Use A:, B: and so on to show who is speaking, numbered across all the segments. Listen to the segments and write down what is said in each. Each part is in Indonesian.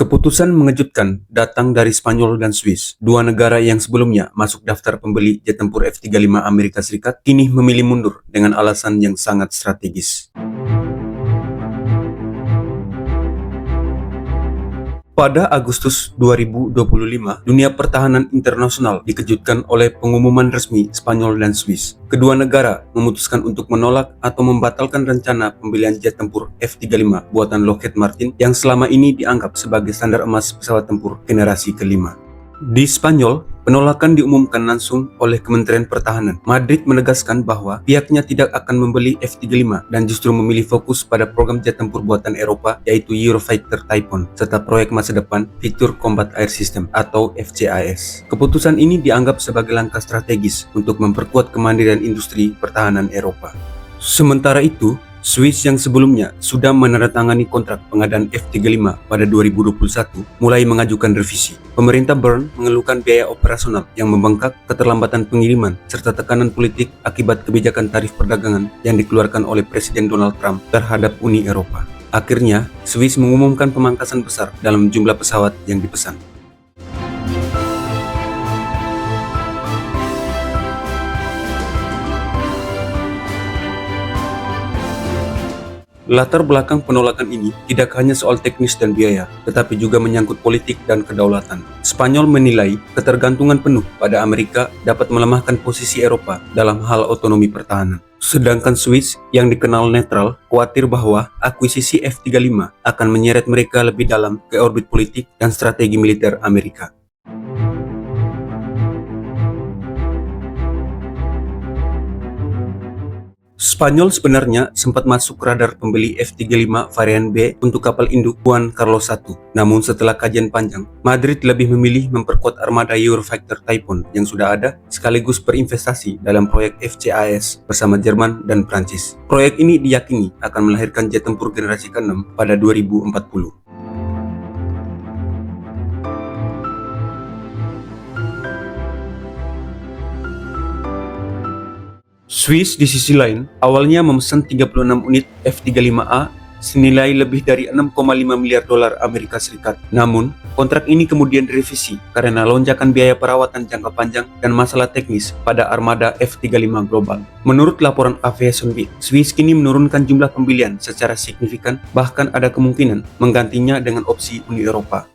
A: Keputusan mengejutkan datang dari Spanyol dan Swiss, dua negara yang sebelumnya masuk daftar pembeli jet tempur F-35 Amerika Serikat, kini memilih mundur dengan alasan yang sangat strategis. Pada Agustus 2025, dunia pertahanan internasional dikejutkan oleh pengumuman resmi Spanyol dan Swiss. Kedua negara memutuskan untuk menolak atau membatalkan rencana pembelian jet tempur F-35 buatan Lockheed Martin yang selama ini dianggap sebagai standar emas pesawat tempur generasi kelima. Di Spanyol, penolakan diumumkan langsung oleh Kementerian Pertahanan. Madrid menegaskan bahwa pihaknya tidak akan membeli F-35 dan justru memilih fokus pada program jet tempur buatan Eropa yaitu Eurofighter Typhoon serta proyek masa depan Future Combat Air System atau FCAS. Keputusan ini dianggap sebagai langkah strategis untuk memperkuat kemandirian industri pertahanan Eropa. Sementara itu, Swiss yang sebelumnya sudah menandatangani kontrak pengadaan F-35 pada 2021 mulai mengajukan revisi. Pemerintah Bern mengeluhkan biaya operasional yang membengkak, keterlambatan pengiriman, serta tekanan politik akibat kebijakan tarif perdagangan yang dikeluarkan oleh Presiden Donald Trump terhadap Uni Eropa. Akhirnya, Swiss mengumumkan pemangkasan besar dalam jumlah pesawat yang dipesan. Latar belakang penolakan ini tidak hanya soal teknis dan biaya, tetapi juga menyangkut politik dan kedaulatan. Spanyol menilai ketergantungan penuh pada Amerika dapat melemahkan posisi Eropa dalam hal otonomi pertahanan. Sedangkan Swiss yang dikenal netral khawatir bahwa akuisisi F-35 akan menyeret mereka lebih dalam ke orbit politik dan strategi militer Amerika. Spanyol sebenarnya sempat masuk radar pembeli F-35 varian B untuk kapal induk Juan Carlos I. Namun setelah kajian panjang, Madrid lebih memilih memperkuat armada Eurofighter Typhoon yang sudah ada sekaligus berinvestasi dalam proyek FCAS bersama Jerman dan Prancis. Proyek ini diyakini akan melahirkan jet tempur generasi ke-6 pada 2040. Swiss di sisi lain awalnya memesan 36 unit F-35A senilai lebih dari 6,5 miliar dolar Amerika Serikat. Namun, kontrak ini kemudian direvisi karena lonjakan biaya perawatan jangka panjang dan masalah teknis pada armada F-35 global. Menurut laporan Aviation Week, Swiss kini menurunkan jumlah pembelian secara signifikan, bahkan ada kemungkinan menggantinya dengan opsi Uni Eropa.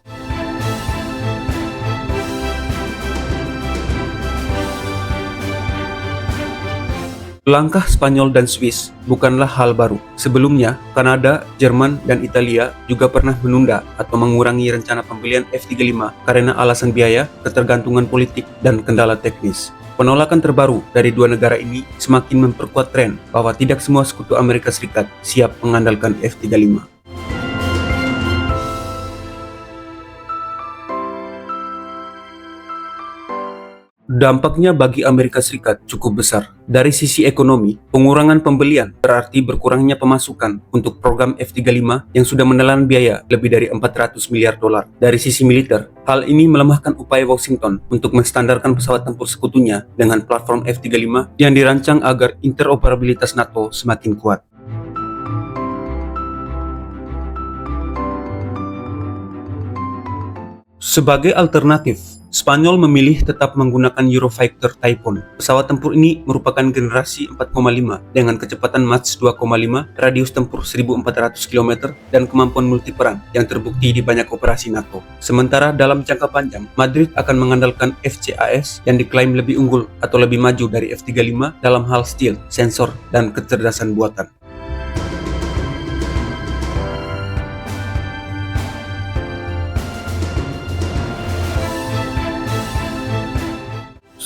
A: Langkah Spanyol dan Swiss bukanlah hal baru. Sebelumnya, Kanada, Jerman, dan Italia juga pernah menunda atau mengurangi rencana pembelian F-35 karena alasan biaya, ketergantungan politik, dan kendala teknis. Penolakan terbaru dari dua negara ini semakin memperkuat tren bahwa tidak semua sekutu Amerika Serikat siap mengandalkan F-35. Dampaknya bagi Amerika Serikat cukup besar. Dari sisi ekonomi, pengurangan pembelian berarti berkurangnya pemasukan untuk program F-35 yang sudah menelan biaya lebih dari 400 miliar dolar. Dari sisi militer, hal ini melemahkan upaya Washington untuk menstandarkan pesawat tempur sekutunya dengan platform F-35 yang dirancang agar interoperabilitas NATO semakin kuat. Sebagai alternatif, Spanyol memilih tetap menggunakan Eurofighter Typhoon. Pesawat tempur ini merupakan generasi 4,5 dengan kecepatan Mach 2,5, radius tempur 1.400 km, dan kemampuan multiperan yang terbukti di banyak operasi NATO. Sementara dalam jangka panjang, Madrid akan mengandalkan FCAS yang diklaim lebih unggul atau lebih maju dari F-35 dalam hal stealth, sensor, dan kecerdasan buatan.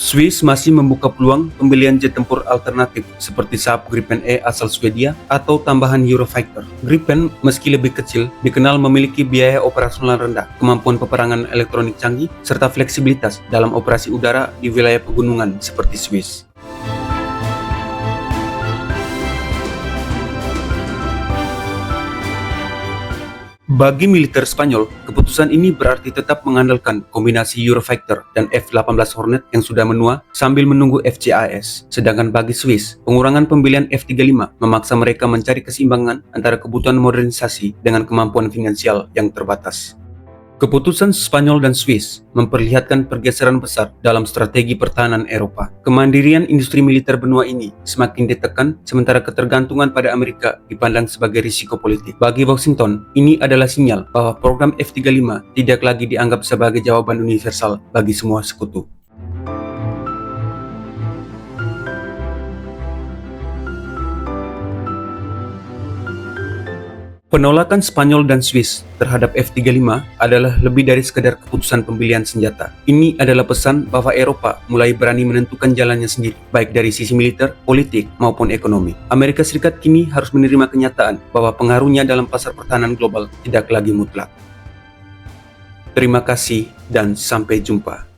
A: Swiss masih membuka peluang pembelian jet tempur alternatif seperti Saab Gripen E asal Swedia atau tambahan Eurofighter. Gripen meski lebih kecil dikenal memiliki biaya operasional rendah, kemampuan peperangan elektronik canggih, serta fleksibilitas dalam operasi udara di wilayah pegunungan seperti Swiss. Bagi militer Spanyol, keputusan ini berarti tetap mengandalkan kombinasi Eurofighter dan F-18 Hornet yang sudah menua sambil menunggu FCAS. Sedangkan bagi Swiss, pengurangan pembelian F-35 memaksa mereka mencari keseimbangan antara kebutuhan modernisasi dengan kemampuan finansial yang terbatas. Keputusan Spanyol dan Swiss memperlihatkan pergeseran besar dalam strategi pertahanan Eropa. Kemandirian industri militer benua ini semakin ditekan, sementara ketergantungan pada Amerika dipandang sebagai risiko politik. Bagi Washington, ini adalah sinyal bahwa program F-35 tidak lagi dianggap sebagai jawaban universal bagi semua sekutu. Penolakan Spanyol dan Swiss terhadap F-35 adalah lebih dari sekedar keputusan pembelian senjata. Ini adalah pesan bahwa Eropa mulai berani menentukan jalannya sendiri, baik dari sisi militer, politik, maupun ekonomi. Amerika Serikat kini harus menerima kenyataan bahwa pengaruhnya dalam pasar pertahanan global tidak lagi mutlak. Terima kasih dan sampai jumpa.